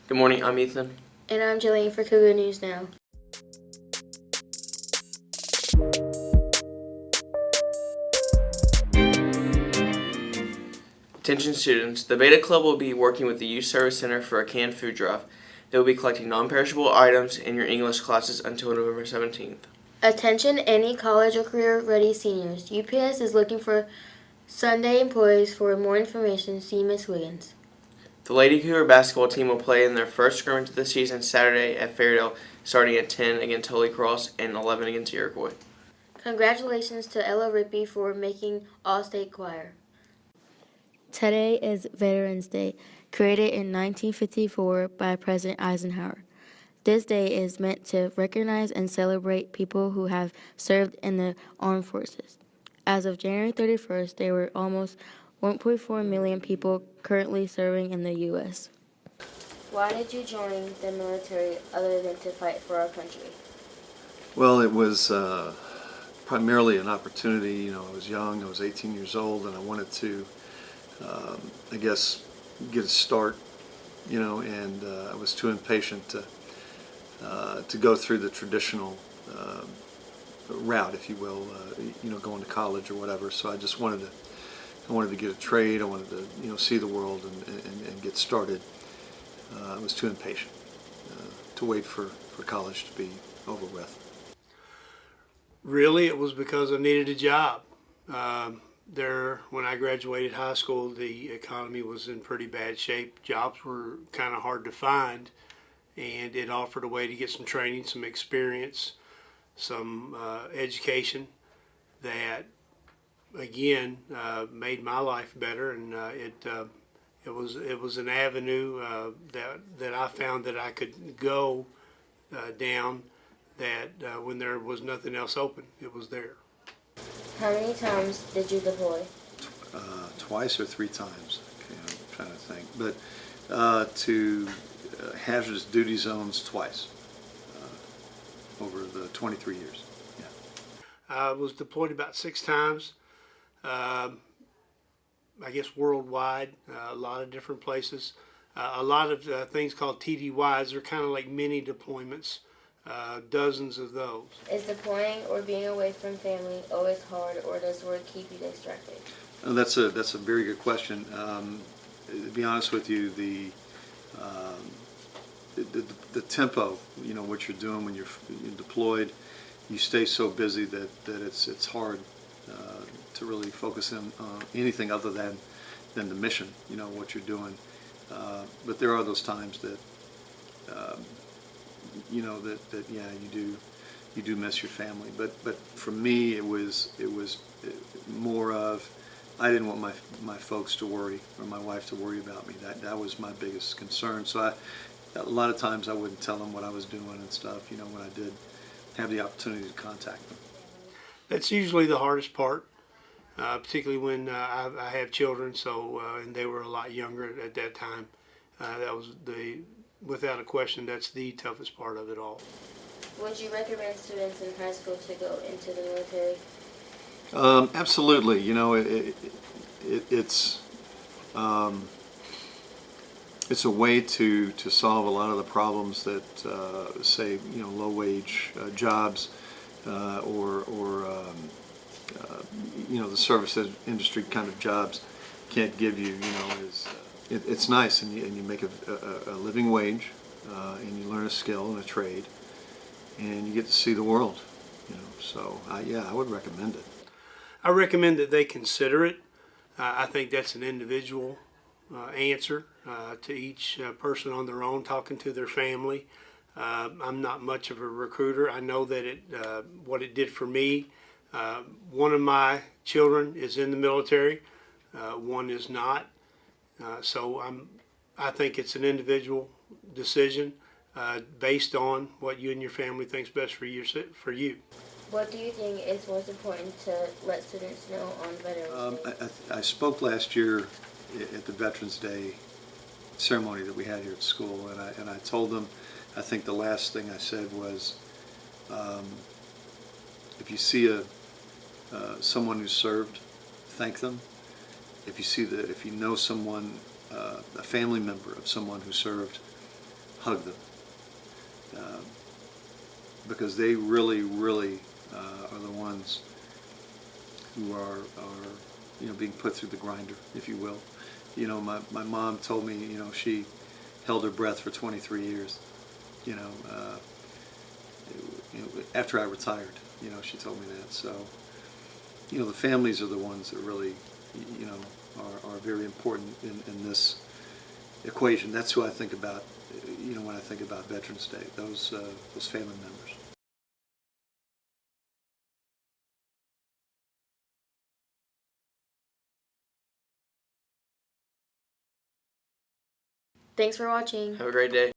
Good morning, I'm Ethan. And I'm Jillian for Cougar News Now. Attention students, the Beta Club will be working with the Youth Service Center for a canned food drive. They will be collecting non-perishable items in your English classes until November 17th. Attention any college or career-ready seniors. UPS is looking for Sunday employees. For more information, see Ms. Wiggins. The Lady Cougar basketball team will play in their first scrimmage of the season Saturday at Fairdale, starting at 10 against Holy Cross and 11 against Iroquois. Congratulations to Ella Rippey for making All-State Choir. Today is Veterans Day, created in 1954 by President Eisenhower. This day is meant to recognize and celebrate people who have served in the armed forces. As of January 31st, there were almost 1.4 million people currently serving in the U.S. Why did you join the military other than to fight for our country? Well, it was primarily an opportunity. You know, I was young, I was 18 years old, and I wanted to, I guess, get a start, you know, and I was too impatient to go through the traditional route, if you will, you know, going to college or whatever. So I just wanted to get a trade. I wanted to, you know, see the world and get started. I was too impatient to wait for college to be over with. Really, it was because I needed a job. When I graduated high school, the economy was in pretty bad shape. Jobs were kind of hard to find, and it offered a way to get some training, some experience, some education that, again, made my life better, and it was an avenue that I found that I could go down. That when there was nothing else open, it was there. How many times did you deploy? Twice or three times. Okay, I'm trying to think. But to hazardous duty zones twice over the 23 years. Yeah. I was deployed about 6 times. I guess worldwide, a lot of different places. A lot of things called TDYs. They're kind of like mini deployments. Dozens of those. Is deploying or being away from family always hard, or does work keep you distracted? That's a very good question. To be honest with you, the tempo, you know, what you're doing when you're deployed, you stay so busy that it's hard to really focus in on anything other than the mission, you know, what you're doing. But there are those times that you know that yeah, you do miss your family. But for me, it was more of, I didn't want my folks to worry, or my wife to worry about me. That was my biggest concern. So a lot of times I wouldn't tell them what I was doing and stuff, you know, when I did have the opportunity to contact them. That's usually the hardest part, particularly when I have children. So and they were a lot younger at that time. That was without a question, that's the toughest part of it all. Would you recommend students in high school to go into the military? Absolutely. You know, it's a way to solve a lot of the problems that say, you know, low wage jobs or you know, the service industry kind of jobs can't give you. You know, it's nice, and you make a living wage, and you learn a skill and a trade, and you get to see the world. You know, so yeah, I would recommend it. I recommend that they consider it. I think that's an individual answer to each person on their own, talking to their family. I'm not much of a recruiter. I know that what it did for me. One of my children is in the military. One is not. So I think it's an individual decision based on what you and your family think's best for you. What do you think is most important to let students know on Veterans Day? I spoke last year at the Veterans Day ceremony that we had here at school, and I told them, I think the last thing I said was, if you see someone who served, thank them. If you know someone, a family member of someone who served, hug them. Because they really, really are the ones who are being put through the grinder, if you will. My mom told me, she held her breath for 23 years, after I retired, she told me that. So, the families are the ones that really, are very important in this equation. That's who I think about, when I think about Veterans Day, those family members. Thanks for watching. Have a great day.